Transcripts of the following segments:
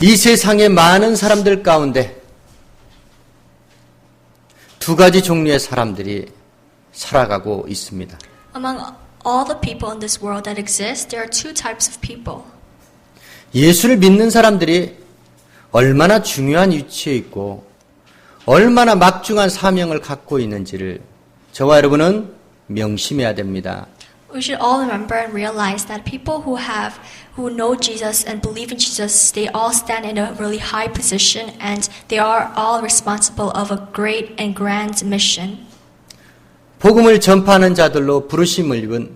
이 세상의 많은 사람들 가운데 두 가지 종류의 사람들이 살아가고 있습니다. Among all the people in this world that exist, there are two types of people. 예수를 믿는 사람들이 얼마나 중요한 위치에 있고 얼마나 막중한 사명을 갖고 있는지를 저와 여러분은 명심해야 됩니다. We should all remember and realize that people who know Jesus and believe in Jesus, they all stand in a really high position and they are all responsible of a great and grand mission. 복음을 전파하는 자들로 부르심을 입은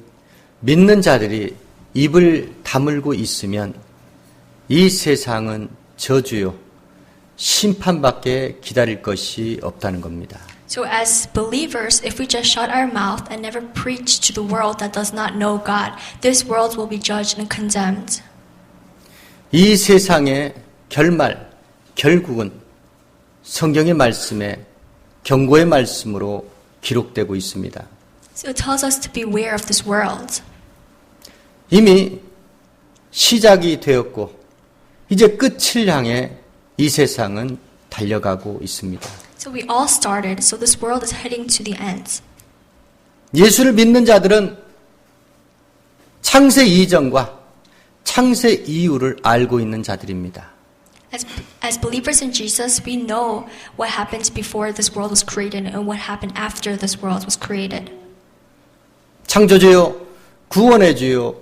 믿는 자들이 입을 다물고 있으면 이 세상은 저주요, 심판밖에 기다릴 것이 없다는 겁니다. So as believers, if we just shut our mouth and never preach to the world that does not know God, this world will be judged and condemned. 이 세상의 결국은 성경의 말씀에 경고의 말씀으로 기록되고 있습니다. So it tells us to beware of this world. 이미 시작이 되었고 이제 끝을 향해 이 세상은 달려가고 있습니다. So we all started, so this world is heading to the end. 예수를 믿는 자들은 창세 이전과 창세 이후를 알고 있는 자들입니다. As believers in Jesus, we know what happened before this world was created and what happened after this world was created. 창조주요, 구원의 주요,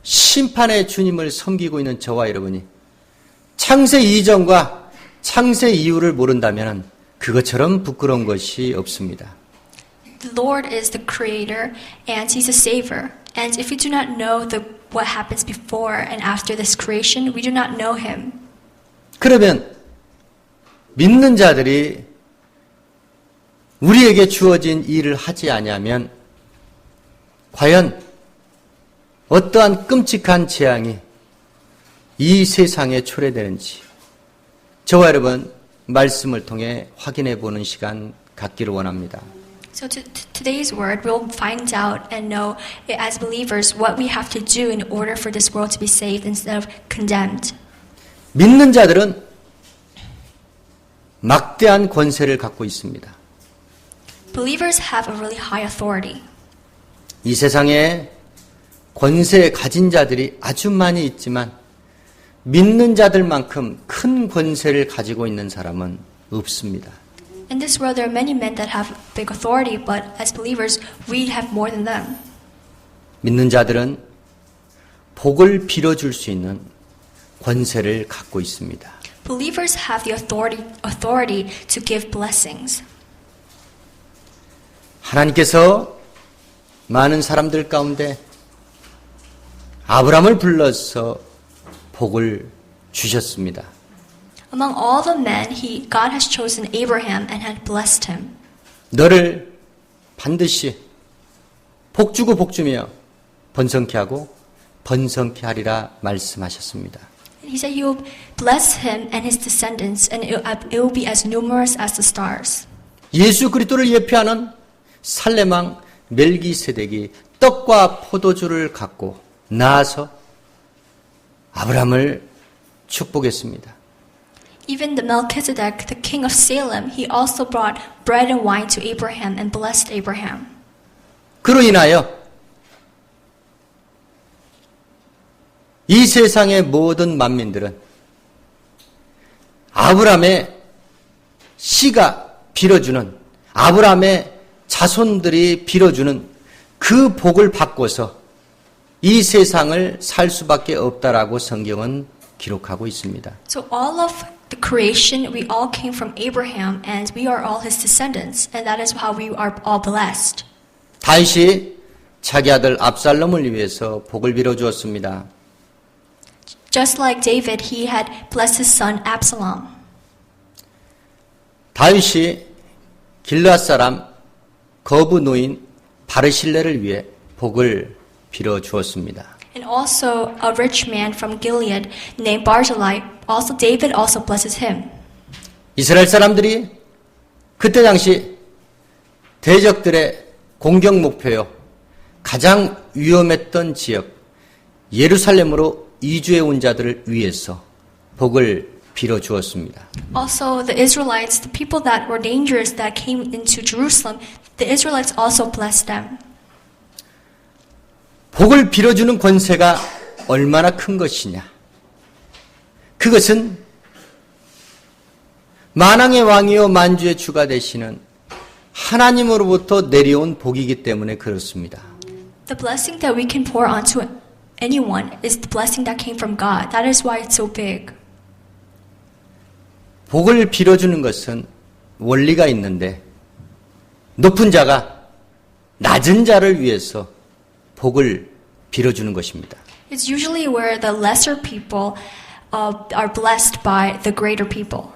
심판의 주님을 섬기고 있는 저와 여러분이 창세 이전과 창세 이후를 모른다면 그것처럼 부끄러운 것이 없습니다. The Lord is the creator and He's a savior. And if we do not know what happens before and after this creation, we do not know Him. 그러면 믿는 자들이 우리에게 주어진 일을 하지 아니하면 과연 어떠한 끔찍한 재앙이 이 세상에 초래되는지 저와 여러분 말씀을 통해 확인해 보는 시간 갖기를 원합니다. So today's word, we'll find out and know as believers what we have to do in order for this world to be saved instead of condemned. 믿는 자들은 막대한 권세를 갖고 있습니다. Believers have a really high authority. 이 세상에 권세 가진 자들이 아주 많이 있지만 믿는 자들만큼 큰 권세를 가지고 있는 사람은 없습니다. In this world, there are many men that have big authority, but as believers, we have more than them. 믿는 자들은 복을 빌어줄 수 있는 권세를 갖고 있습니다. Believers have the authority to give blessings. 하나님께서 많은 사람들 가운데 아브라함을 불러서 복을 주셨습니다. Among all the men, God has chosen Abraham and had blessed him. 너를 반드시 복 주고 복 주며 번성케 하고 번성케 하리라 말씀하셨습니다. He said He will bless him and his descendants, and it will be as numerous as the stars. 예수 그리스도를 예표하는 살레망 멜기세덱이 떡과 포도주를 갖고 나아서 아브라함을 축복했습니다. Even the Melchizedek, the king of Salem, he also brought bread and wine to Abraham and blessed Abraham. 그로 인하여 이 세상의 모든 만민들은 아브라함의 씨가 빌어주는 아브라함의 자손들이 빌어주는 그 복을 받고서 이 세상을 살 수밖에 없다라고 성경은 기록하고 있습니다. So all of the creation, we all came from Abraham and we are all his descendants, and that is how we are all blessed. 다윗이 자기 아들 압살롬을 위해서 복을 빌어 주었습니다. Just like David, he had blessed his son Absalom. 다윗이 길르앗 사람 거부 노인 바르실레를 위해 복을 빌어 주었습니다. And also a rich man from Gilead named Barzillai, also David also blesses him. 이스라엘 사람들이 그때 당시 대적들의 공격 목표요 가장 위험했던 지역 예루살렘으로 이주해 온 자들을 위해서 복을 빌어 주었습니다. Also, the Israelites, the people that were dangerous that came into Jerusalem, the Israelites also blessed them. 복을 빌어주는 권세가 얼마나 큰 것이냐. 그것은 만왕의 왕이요 만주의 주가 되시는 하나님으로부터 내려온 복이기 때문에 그렇습니다. The blessing that we can pour onto anyone is the blessing that came from God. That is why it's so big. 복을 빌어주는 것은 원리가 있는데 높은 자가 낮은 자를 위해서 복을 빌어주는 것입니다. It's usually where the lesser people are blessed by the greater people.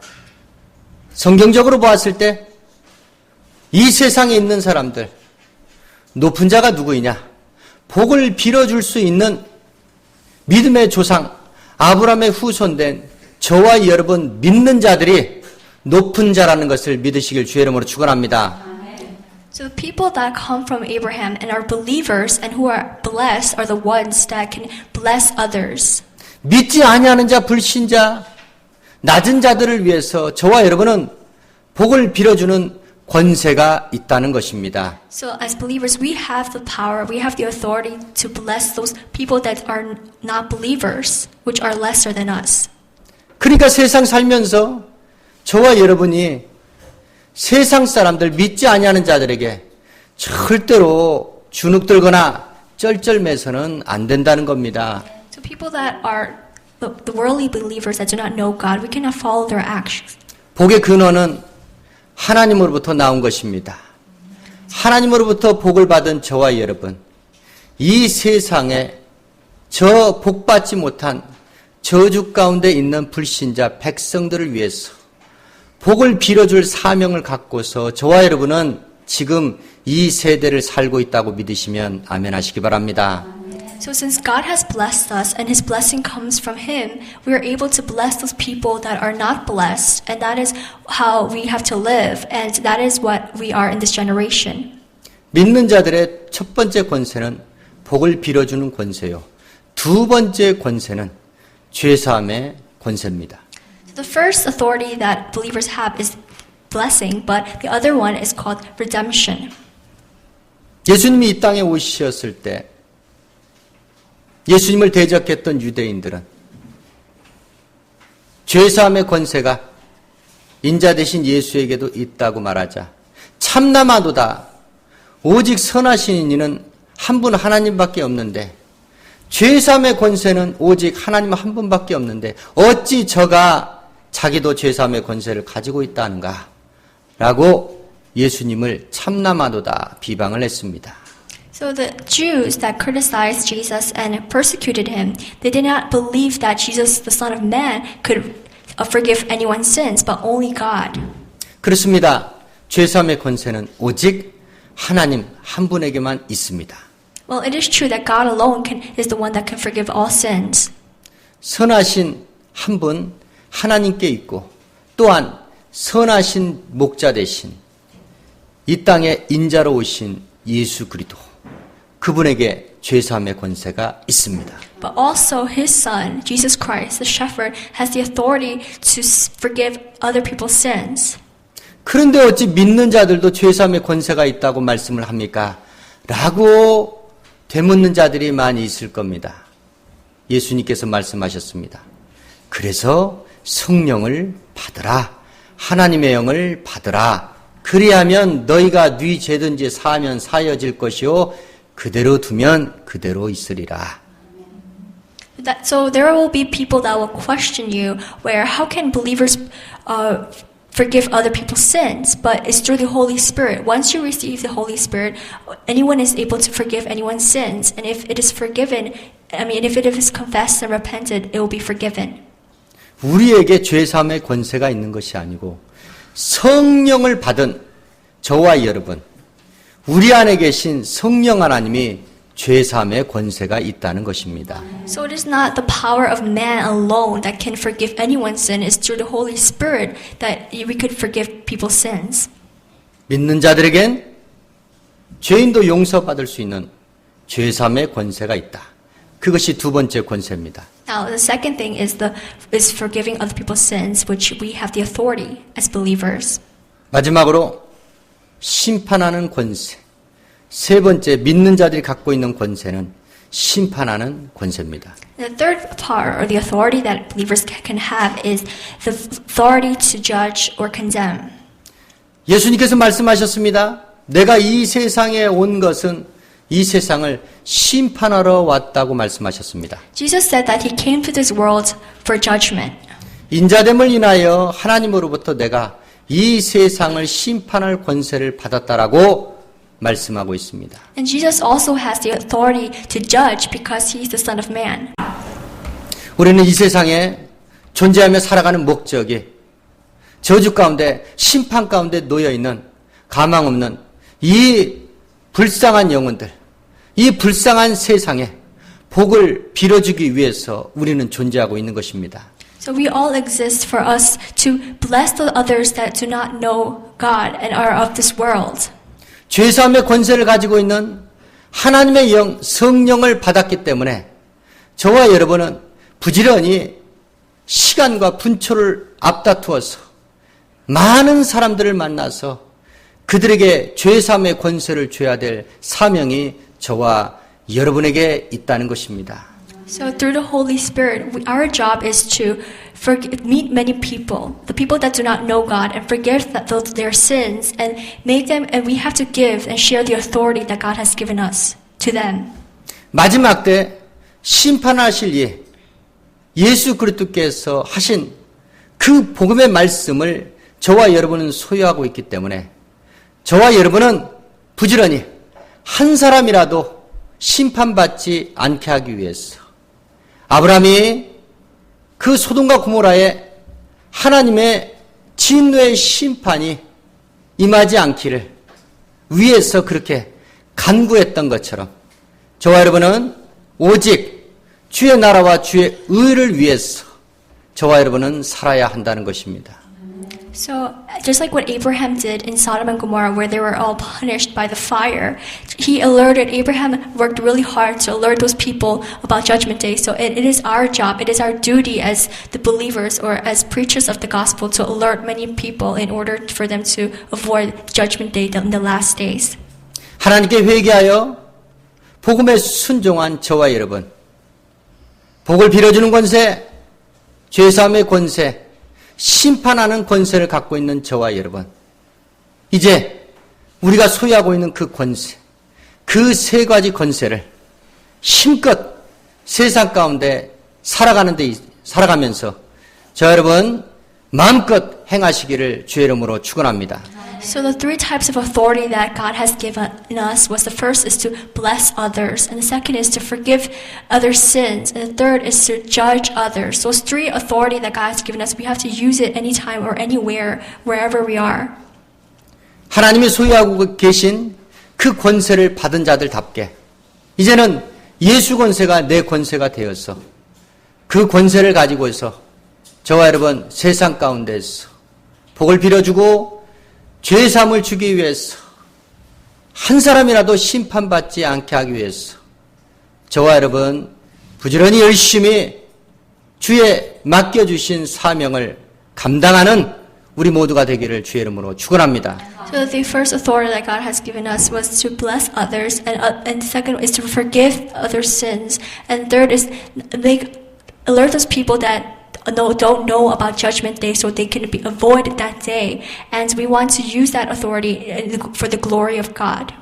성경적으로 보았을 때 이 세상에 있는 사람들, 높은 자가 누구이냐? 복을 빌어줄 수 있는 믿음의 조상, 아브라함의 후손된 저와 여러분 믿는 자들이 높은 자라는 것을 믿으시길 주의 이름으로 축원합니다. So the people that come from Abraham and are believers and who are blessed are the ones that can bless others. 믿지 아니하는 자, 불신자, 낮은 자들을 위해서 저와 여러분은 복을 빌어주는 권세가 있다는 것입니다. So as believers, we have the power, we have the authority to bless those people that are not believers, which are lesser than us. 그러니까 세상 살면서 저와 여러분이 세상 사람들 믿지 아니하는 자들에게 절대로 주눅들거나 쩔쩔매서는 안 된다는 겁니다. So people that are the worldly believers that do not know God, we cannot follow their actions. 복의 근원은 하나님으로부터 나온 것입니다. 하나님으로부터 복을 받은 저와 여러분, 이 세상에 저 복받지 못한 저주 가운데 있는 불신자 백성들을 위해서 복을 빌어줄 사명을 갖고서 저와 여러분은 지금 이 세대를 살고 있다고 믿으시면 아멘 하시기 바랍니다. So since God has blessed us and His blessing comes from Him, we are able to bless those people that are not blessed, and that is how we have to live, and that is what we are in this generation. 믿는 자들의 첫 번째 권세는 복을 빌어주는 권세요. 두 번째 권세는 죄사함의 권세입니다. The first authority that believers have is blessing, but the other one is called redemption. 예수님이 이 땅에 오셨을 때 예수님을 대적했던 유대인들은 죄사함의 권세가 인자 되신 예수에게도 있다고 말하자 참나마도다 오직 선하신 이는 한 분 하나님밖에 없는데 죄사함의 권세는 오직 하나님 한 분밖에 없는데 어찌 저가 자기도 죄사함의 권세를 가지고 있다는가 라고 예수님을 참나마도다 비방을 했습니다. So the Jews that criticized Jesus and persecuted him, they did not believe that Jesus, the Son of Man, could forgive anyone's sins, but only God. 그렇습니다. 죄사함의 권세는 오직 하나님 한 분에게만 있습니다. Well, it is true that God alone is the one that can forgive all sins. 선하신 한 분 하나님께 있고 또한 선하신 목자 되신 이 땅에 인자로 오신 예수 그리스도 그분에게 죄사함의 권세가 있습니다. But also His Son, Jesus Christ, the shepherd, has the authority to forgive other people's sins. 그런데 어찌 믿는 자들도 죄사함의 권세가 있다고 말씀을 합니까? 라고 되묻는 자들이 많이 있을 겁니다. 예수님께서 말씀하셨습니다. 그래서 성령을 받으라. 하나님의 영을 받으라. 그리하면 너희가 네 죄든지 사하면 사여질 것이요 그대로 두면 그대로 있으리라. So there will be people that will question you, where how can believers forgive other people's sins? But it's through the Holy Spirit. Once you receive the Holy Spirit, anyone is able to forgive anyone's sins. And if it is forgiven, if it is confessed and repented, it will be forgiven. 우리에게 죄사함의 권세가 있는 것이 아니고 성령을 받은 저와 여러분, 우리 안에 계신 성령 하나님이 죄사함의 권세가 있다는 것입니다. So it is not the power of man alone that can forgive anyone's sin. It's through the Holy Spirit that we could forgive people's sins. 믿는 자들에겐 죄인도 용서받을 수 있는 죄사함의 권세가 있다. 그것이 두 번째 권세입니다. Now, the second thing is forgiving other people's sins, which we have the authority as believers. 마지막으로 심판하는 권세. 세 번째, 믿는 자들이 갖고 있는 권세는 심판하는 권세입니다. The third part, or the authority that believers can have, is the authority to judge or condemn. 예수님께서 말씀하셨습니다. 내가 이 세상에 온 것은 이 세상을 심판하러 왔다고 말씀하셨습니다. Jesus said that he came to this world for judgment. 인자됨을 인하여 하나님으로부터 내가 이 세상을 심판할 권세를 받았다라고 말씀하고 있습니다. And Jesus also has the authority to judge because he is the Son of Man. 우리는 이 세상에 존재하며 살아가는 목적이 저주 가운데 심판 가운데 놓여있는 가망 없는 이 불쌍한 영혼들, 이 불쌍한 세상에 복을 빌어주기 위해서 우리는 존재하고 있는 것입니다. So we all exist for us to bless the others that do not know God and are of this world. 죄사함의 권세를 가지고 있는 하나님의 영, 성령을 받았기 때문에 저와 여러분은 부지런히 시간과 분초를 앞다투어서 많은 사람들을 만나서 그들에게 죄사함의 권세를 줘야 될 사명이 저와 여러분에게 있다는 것입니다. So through the Holy Spirit, our job is to meet many people, the people that do not know God, and forgive their sins, and make them. And we have to give and share the authority that God has given us to them. 마지막 때 심판하실 예수 그리스도께서 하신 그 복음의 말씀을 저와 여러분은 소유하고 있기 때문에 저와 여러분은 부지런히 한 사람이라도 심판받지 않게 하기 위해서 아브라함이 그 소돔과 고모라에 하나님의 진노의 심판이 임하지 않기를 위해서 그렇게 간구했던 것처럼 저와 여러분은 오직 주의 나라와 주의 의를 위해서 저와 여러분은 살아야 한다는 것입니다. So, just like what Abraham did in Sodom and Gomorrah, where they were all punished by the fire, Abraham worked really hard to alert those people about Judgment Day. So it is our job, it is our duty as the believers or as preachers of the gospel to alert many people in order for them to avoid Judgment Day in the last days. 하나님께 회개하여 복음에 순종한 저와 여러분, 복을 빌어주는 권세, 죄사함의 권세, 심판하는 권세를 갖고 있는 저와 여러분, 이제 우리가 소유하고 있는 그 권세, 그 세 가지 권세를 힘껏 세상 가운데 살아가면서 저와 여러분 마음껏 행하시기를 주의 이름으로 축원합니다. So the three types of authority that God has given us was the first is to bless others, and the second is to forgive others' sins, and the third is to judge others. Those three authority that God has given us, we have to use it anytime or anywhere, wherever we are. 하나님이 소유하고 계신 그 권세를 받은 자들답게 이제는 예수 권세가 내 권세가 되어서 그 권세를 가지고서 저와 여러분 세상 가운데서 복을 빌어주고 죄사함을 주기 위해서 한 사람이라도 심판받지 않게 하기 위해서 저와 여러분 부지런히 열심히 주의 맡겨주신 사명을 감당하는 우리 모두가 되기를 주의 이름으로 축원합니다. So the first authority that God has given us was to bless others, and second is to forgive others' sins, and third is alert those people that don't know about Judgment Day so they can avoid that day. And we want to use that authority for the glory of God.